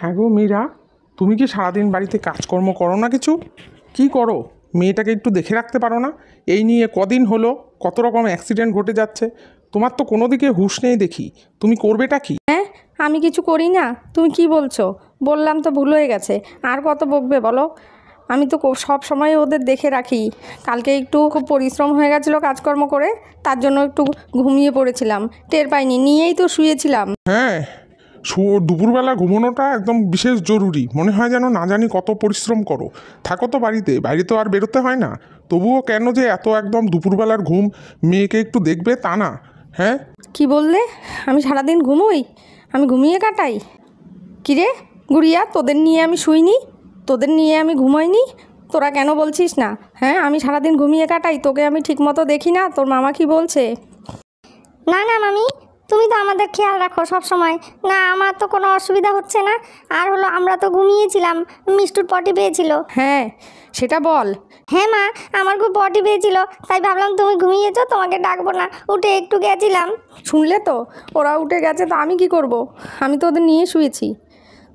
হ্যাঁ গো মীরা, তুমি কি সারাদিন বাড়িতে কাজকর্ম করো না কিছু? কি করো? মেয়েটাকে একটু দেখে রাখতে পারো না? এই নিয়ে কদিন হলো কত রকম অ্যাক্সিডেন্ট ঘটে যাচ্ছে। তোমার তো কোনো দিকে হুঁশ নেই দেখি। তুমি করবেটা কি? হ্যাঁ, আমি কিছু করি না? তুমি কি বলছো? বললাম তো ভুল হয়ে গেছে, আর কত বকবে বলো? আমি তো সব সময় ওদের দেখে রাখি। কালকে একটু খুব পরিশ্রম হয়ে গেছিলো কাজকর্ম করে, তার জন্য একটু ঘুমিয়ে পড়েছিলাম, টের পাইনি, নিয়েই তো শুয়েছিলাম। হ্যাঁ, দুপুরবেলা ঘুমানোটা একদম বিশেষ জরুরি। মনে হয় যেন না জানি কত পরিশ্রম করো। থাকো তো বাড়িতে, বাইরে তো আর বেরোতে হয় না। তবুও কেন যে এত একদম দুপুরবেলার ঘুম? মেয়েকে একটু দেখবে তা না? হ্যাঁ, কি বললে? আমি সারাদিন ঘুমোই? আমি ঘুমিয়ে কাটাই? কিরে গুড়িয়া, তোদের নিয়ে আমি শুইনি? তোদের নিয়ে আমি ঘুমোইনি? তোরা কেন বলছিস না? হ্যাঁ, আমি সারাদিন ঘুমিয়ে কাটাই, তোকে আমি ঠিকমতো দেখি না? তোর মামা কি বলছে? না না মামি, তুমি তো আমাদের খেয়াল রাখো সব সময়। না, আমার তো কোনো অসুবিধা হচ্ছে না। আর হলো, আমরা তো ঘুমিয়েছিলাম, মিষ্টুর পটি পেয়েছিল। হ্যাঁ, সেটা বল। হ্যাঁ মা, আমার খুব পটি পেয়েছিল, তাই ভাবলাম তুমি ঘুমিয়েছো, তোমাকে ডাকবো না, উঠে একটু গেছিলাম। শুনলে তো, ওরা উঠে গেছে, তো আমি কি করব? আমি তো ওদের নিয়ে শুয়েছি।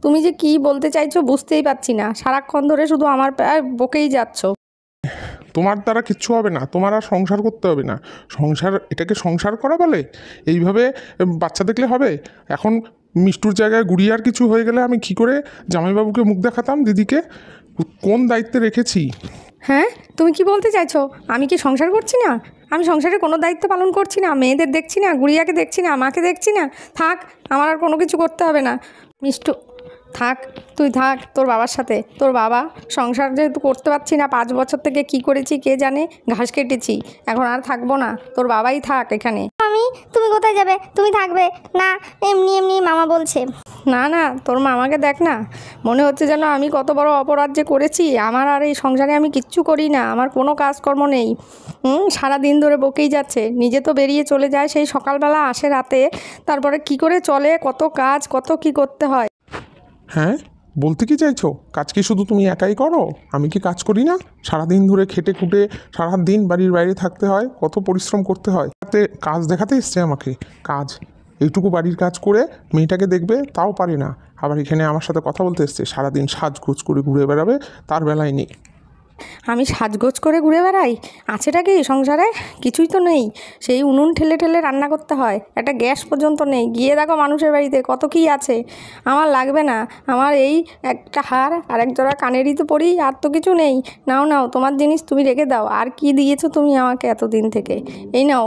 তুমি যে কি বলতে চাইছো বুঝতেই পারছি না, সারাক্ষণ ধরে শুধু আমার বকেই যাচ্ছ। তোমার দ্বারা কিচ্ছু হবে না। তোমার আর সংসার করতে হবে না। সংসার, এটাকে সংসার করা বলে? এইভাবে বাচ্চা দেখলে হবে? এখন মিষ্টুর জায়গায় গুড়িয়ার কিছু হয়ে গেলে আমি কী করে জামাইবাবুকে মুখ দেখাতাম, দিদিকে? কোন দায়িত্বে রেখেছি? হ্যাঁ, তুমি কি বলতে চাইছো? আমি কি সংসার করছি না? আমি সংসারে কোনো দায়িত্ব পালন করছি না? মেয়েদের দেখছি না? গুড়িয়াকে দেখছি না? মাকে দেখছি না? থাক, আমার আর কোনো কিছু করতে হবে না। মিষ্টু, থাক, তুই থাক তোর বাবার সাথে। তোর বাবা সংসার যেহেতু করতে পারছি না, 5 বছর থেকে কি করেছি কে জানে, ঘাস কেটেছি, এখন আর থাকবো না। তোর বাবাই থাক এখানে। মামি, তুমি কোথায় যাবে? তুমি থাকবে না? এমনি এমনি মামা বলছে। না না, তোর মামাকে দেখ না, মনে হচ্ছে যেন আমি কত বড় অপরাধ যে করেছি। আমার আর এই সংসারে আমি কিচ্ছু করি না, আমার কোনো কাজকর্ম নেই। সারা দিন ধরে বকেই যাচ্ছে, নিজে তো বেরিয়ে চলে যায়, সেই সকালবেলা আসে রাতে, তারপরে কি করে চলে, কত কাজ, কত কি করতে হয়। হ্যাঁ, বলতে কি চাইছো? কাজ কি শুধু তুমি একাই করো? আমি কি কাজ করি না? সারাদিন ধরে খেটে খুঁটে সারাদিন বাড়ির বাইরে থাকতে হয়, কত পরিশ্রম করতে হয়। তাতে কাজ দেখাতে এসছে আমাকে? কাজ, এইটুকু বাড়ির কাজ করে মেয়েটাকে দেখবে তাও পারে না, আবার এখানে আমার সাথে কথা বলতে এসছে। সারাদিন সাজগোজ করে ঘুরে বেড়াবে, তার বেলায় নেই। আমি সাজগোজ করে ঘুরে বেড়াই? আছেটা কি সংসারে? কিছুই তো নেই। সেই উনুন ঠেলে ঠেলে রান্না করতে হয়, একটা গ্যাস পর্যন্ত নেই। গিয়ে দেখো মানুষের বাড়িতে কত কি আছে। আমার লাগবে না। আমার এই একটা হার আর এক জোড়া কানেরই তো পরি, আর তো কিছু নেই। নাও নাও, তোমার জিনিস তুমি রেখে দাও। আর কি দিয়েছো তুমি আমাকে এতদিন থেকে? এই নাও,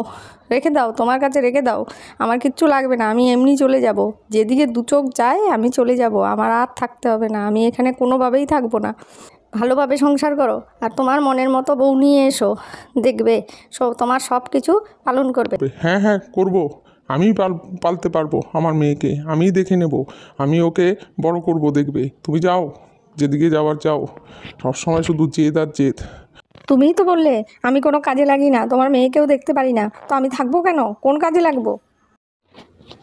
রেখে দাও, তোমার কাছে রেখে দাও। আমার কিচ্ছু লাগবে না, আমি এমনি চলে যাব। যেদিকে দু চোখ যায় আমি চলে যাব, আমার আর থাকতে হবে না। আমি এখানে কোনোভাবেই থাকবো না। ভালোভাবে সংসার করো, আর তোমার মনের মতো বউ নিয়ে এসো, দেখবে তোমার সব কিছু পালন করবে। হ্যাঁ হ্যাঁ, করব। আমি পালতে পারবো আমার মেয়েকে, আমিই দেখে নেব। আমি ওকে বড় করব, দেখবে। তুমি যাও, যেদিকে যাওয়ার যাও। সবসময় শুধু জেদ আর জেদ। তুমিই তো বললে আমি কোনো কাজে লাগি না, তোমার মেয়েকেও দেখতে পারি না, তো আমি থাকবো কেন? কোন কাজে লাগবো?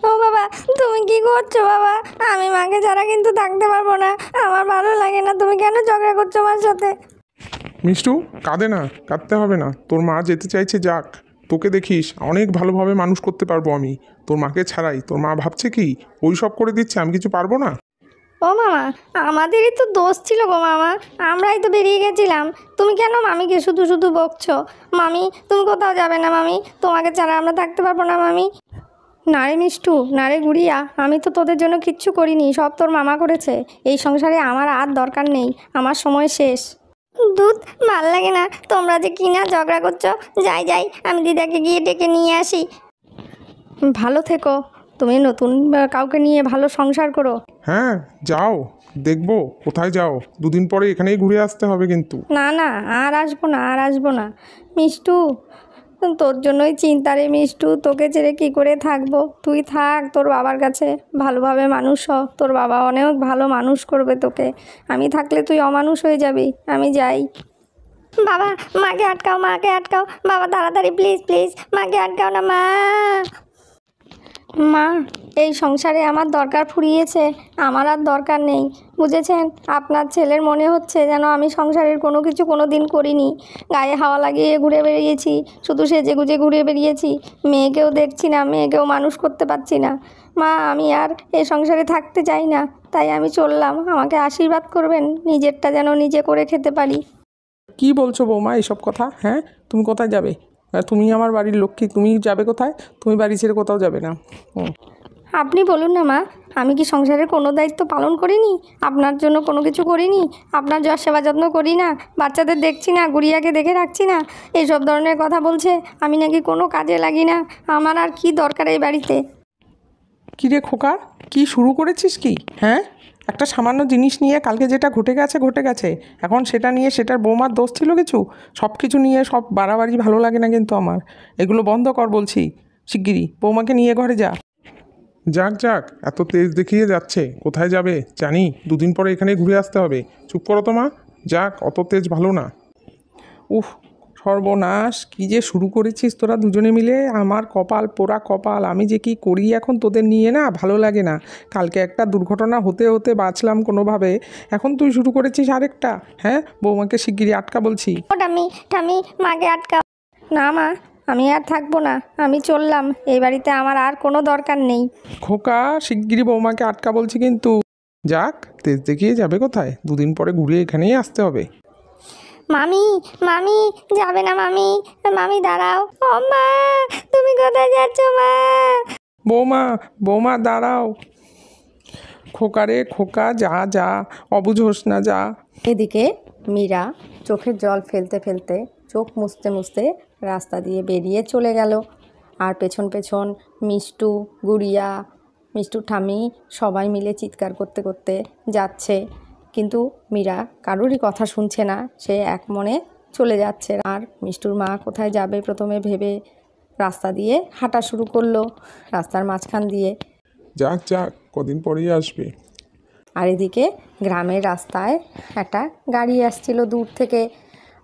ও বাবা, তুমি কি করছো বাবা? আমি মাকে ছাড়া কিন্তু থাকতে পারবো না, আমার ভালো লাগে না। তুমি কেন ঝগড়া করছো আমার সাথে? মিষ্টু, কাঁদে না, কাঁদতে হবে না। তোর মা যেতে চাইছে যাক। তোকে দেখিস, অনেক ভালোভাবে মানুষ করতে পারবো আমি তোর মাকে ছাড়াই। তোর মা ভাবছে কি ওই সব করে দিচ্ছে, আমি কিছু পারবো না? ও মামা, আমাদেরই তো দোষ ছিল গো মামা, আমরাই তো বেরিয়ে গেছিলাম। তুমি কেন মামিকে শুধু শুধু বকছো? মামি, তুমি কোথাও যাবে না মামি, তোমাকে ছাড়া আমরা থাকতে পারবো না মামি। না রে মিষ্টু, না রে গুড়িয়া, আমি তো তোদের জন্য কিচ্ছু করিনি, সব তোর মামা করেছে। এই সংসারে আমার আর দরকার নেই, আমার সময় শেষ। দুধ, ভাল লাগে না তোমরা যে কি না ঝগড়া করছো। যাই যাই, আমি দিদাকে গিয়ে ডেকে নিয়ে আসি। ভালো থেকো, তুমি নতুন কাউকে নিয়ে ভালো সংসার করো। হ্যাঁ, যাও, দেখবো কোথায় যাও। দুদিন পরে এখানেই ঘুরে আসতে হবে কিন্তু। না না, আর আসবো না, আর আসবো না। মিষ্টু, তোর জন্যই চিন্তা রে মিষ্টু, তোকে ছেড়ে কী করে থাকবো? তুই থাক তোর বাবার কাছে, ভালোভাবে মানুষ হ, তোর বাবা অনেক ভালো মানুষ করবে তোকে। আমি থাকলে তুই অমানুষ হয়ে যাবি। আমি যাই। বাবা, মাকে আটকাও, মাকে আটকাও বাবা, তাড়াতাড়ি প্লিজ প্লিজ, মাকে আটকাও না মা। মা, এই সংসারে আমার দরকার ফুরিয়েছে, আমার আর দরকার নেই, বুঝেছেন? আপনার ছেলের মনে হচ্ছে যেন আমি সংসারের কোনো কিছু কোনো দিন করিনি, গায়ে হাওয়া লাগিয়ে ঘুরে বেরিয়েছি, শুধু সেজে গুজে ঘুরে বেরিয়েছি। মেয়েকেও দেখছি না, মেয়েকেও মানুষ করতে পারছি না। মা আমি আর এ সংসারে থাকতে চাই না, তাই আমি চললাম। আমাকে আশীর্বাদ করবেন, নিজেরটা যেন নিজে করে খেতে পারি। কি বলছো বৌমা এইসব কথা? হ্যাঁ, তুমি কোথায় যাবে? তুমি আমার বাড়ির লক্ষ্মী, তুমি যাবে কোথায়? তুমি বাড়ি ছেড়ে কোথাও যাবে না। আপনি বলুন না মা, আমি কি সংসারের কোনো দায়িত্ব পালন করিনি? আপনার জন্য কোনো কিছু করিনি? আপনার সেবা যত্ন করি না? বাচ্চাদের দেখছি না? গুড়িয়াকে দেখে রাখছি না? এইসব ধরনের কথা বলছে। আমি নাকি কোনো কাজে লাগি না? আমার আর কি দরকার এই বাড়িতে? কী রে খোকা, কি শুরু করেছিস কি? হ্যাঁ, একটা সামান্য জিনিস নিয়ে কালকে যেটা ঘটে গেছে, এখন সেটা নিয়ে সেটার বৌমার দোষ ছিল কিছু? সব কিছু নিয়ে সব বাড়াবাড়ি ভালো লাগে না কিন্তু আমার। এগুলো বন্ধ কর বলছি, শিগগিরই বৌমাকে নিয়ে ঘরে যা। যাক যাক, এত তেজ দেখিয়ে যাচ্ছে, কোথায় যাবে জানি, দুদিন পরে এখানে ঘুরে আসতে হবে। চুপ করো তো মা, যাক, অত তেজ ভালো না। উফ, সর্বনাশ, কি যে শুরু করেছিস তোরা দুজনে মিলে। আমার কপাল পোড়া কপাল, আমি যে কি করি এখন তোদের নিয়ে, না ভালো লাগে না। কালকে একটা দুর্ঘটনা হতে হতে বাঁচলাম কোনোভাবে, এখন তুই শুরু করেছিস আরেকটা। হ্যাঁ, বৌমাকে শিগগিরই আটকা বলছি। ও ঠামি, ঠামি মাকে আটকাও। না মা, আমি আর থাকবো না, আমি চললাম। এই বাড়িতে আমার আর কোনো দরকার নেই। খোকা, শিগগিরই বৌমাকে আটকা বলছি কিন্তু। যাক, তেজ দেখিয়ে যাবে কোথায়, দুদিন পরে ঘুরে এখানেই আসতে হবে। মামি, মামি যাবে না মামি, মামি দাঁড়াও। ও মা, তুমি কোথায় যাচ্ছ মা? বৌমা, বৌমা দাঁড়াও। খোকা রে খোকা, যা যা, অবুঝ হোস না, যা। এদিকে মীরা চোখের জল ফেলতে ফেলতে, চোখ মুছতে মুছতে রাস্তা দিয়ে বেরিয়ে চলে গেল। আর পেছন পেছন মিষ্টু, গুড়িয়া, মিষ্টুর ঠামি সবাই মিলে চিৎকার করতে করতে যাচ্ছে। কিন্তু মীরা কারোরই কথা শুনছে না, সে এক মনে চলে যাচ্ছে। আর মিষ্টুর মা কোথায় যাবে প্রথমে ভেবে রাস্তা দিয়ে হাঁটা শুরু করলো, রাস্তার মাঝখান দিয়ে। যাক যাক, কদিন পরেই আসবে। আর এদিকে গ্রামের রাস্তায় একটা গাড়ি আসছিল দূর থেকে।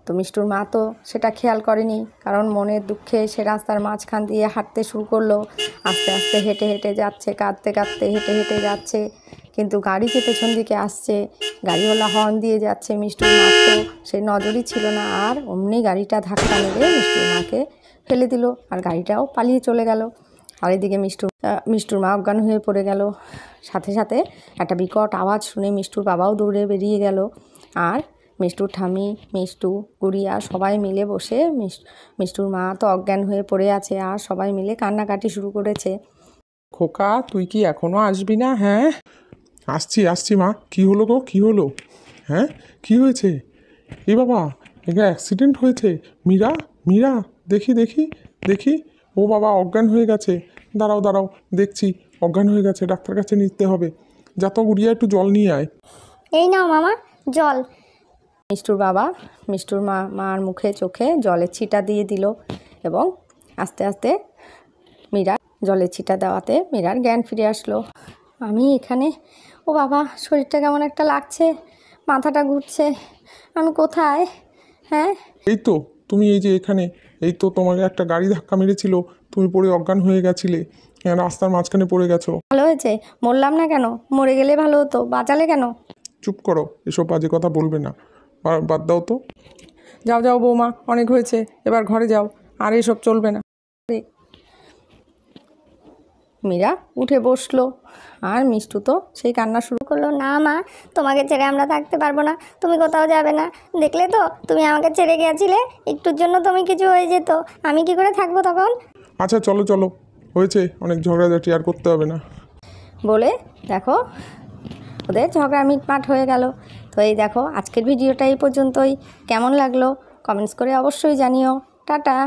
তো মিষ্টুর মা তো সেটা খেয়াল করেনি, কারণ মনের দুঃখে সে রাস্তার মাঝখান দিয়ে হাঁটতে শুরু করলো। আস্তে আস্তে হেঁটে হেঁটে যাচ্ছে, কাঁদতে কাঁদতে হেঁটে হেঁটে যাচ্ছে। কিন্তু গাড়ি যে পেছন দিকে আসছে, গাড়িওয়ালা হর্ন দিয়ে যাচ্ছে, মিষ্টুর মা তো সে নজরই ছিল না। আর অমনি গাড়িটা ধাক্কা মেরে মিষ্টুর মাকে ফেলে দিল, আর গাড়িটাও পালিয়ে চলে গেল। আর এদিকে মিষ্টুর মা অজ্ঞান হয়ে পড়ে গেল। সাথে সাথে একটা বিকট আওয়াজ শুনে মিষ্টুর বাবাও দৌড়ে বেরিয়ে গেল। আর মিষ্টুর ঠামি, মিষ্টু, গুড়িয়া সবাই মিলে বসে মিষ্টুর মা তো অজ্ঞান হয়ে পড়ে আছে, আর সবাই মিলে কান্নাকাটি শুরু করেছে। খোকা, তুই কি এখনো আসবি না? হ্যাঁ, আসছি আসছি মা, কি হলো গো, কি হলো? হ্যাঁ, কি হয়েছে? এ বাবা, এটা অ্যাক্সিডেন্ট হয়েছে। মীরা, মীরা, দেখি দেখি দেখি, ও বাবা, অজ্ঞান হয়ে গেছে। দাঁড়াও দাঁড়াও, দেখছি, অজ্ঞান হয়ে গেছে, ডাক্তার কাছে নিতে হবে। যা তো গুড়িয়া, একটু জল নিয়ে আয়। এই নাও মামা জল। মিষ্টুর বাবা মিষ্টুর মার মুখে চোখে জলের ছিটা দিয়ে দিল, এবং আস্তে আস্তে মীরা জলের ছিটা দেওয়াতে মীরার জ্ঞান ফিরে আসলো। আমি এখানে, ও বাবা, শরীরটা কেমন একটা লাগছে, মাথাটা ঘুরছে, আমি কোথায়? হ্যাঁ, এই তো তুমি, এই যে এখানে। এই তো তোমাকে একটা গাড়ি ধাক্কা মেরেছিল, তুমি পড়ে অজ্ঞান হয়ে গেছিলে, রাস্তার মাঝখানে পড়ে গেছো। ভালো হয়েছে, মরলাম না কেন? মরে গেলে ভালো হতো, বাঁচালে কেন? চুপ করো, এসব বাজে কথা বলবে না, বাদ দাও তো। যাও যাও বৌমা, অনেক হয়েছে, এবার ঘরে যাও, আর এসব চলবে না। মীরা উঠে বসলো, আর মিষ্টু তো সেই কান্না শুরু করলো, না মা, তোমাকে ছেড়ে আমরা থাকতে পারবো না, তুমি কোথাও যাবে না। দেখলে তো, তুমি আমাকে ছেড়ে গিয়েছিলে, একটুর জন্য তুমি কিছু হয়ে যেত, আমি কি করে থাকবো তখন? আচ্ছা চলো চলো, হয়েছে, অনেক ঝগড়াঝাটি আর করতে হবে না। বলে দেখো ওদের ঝগড়া মিটমাট হয়ে গেল। তো এই দেখো, আজকের ভিডিওটা এই পর্যন্তই। কেমন লাগলো কমেন্টস করে অবশ্যই জানিও। টাটা।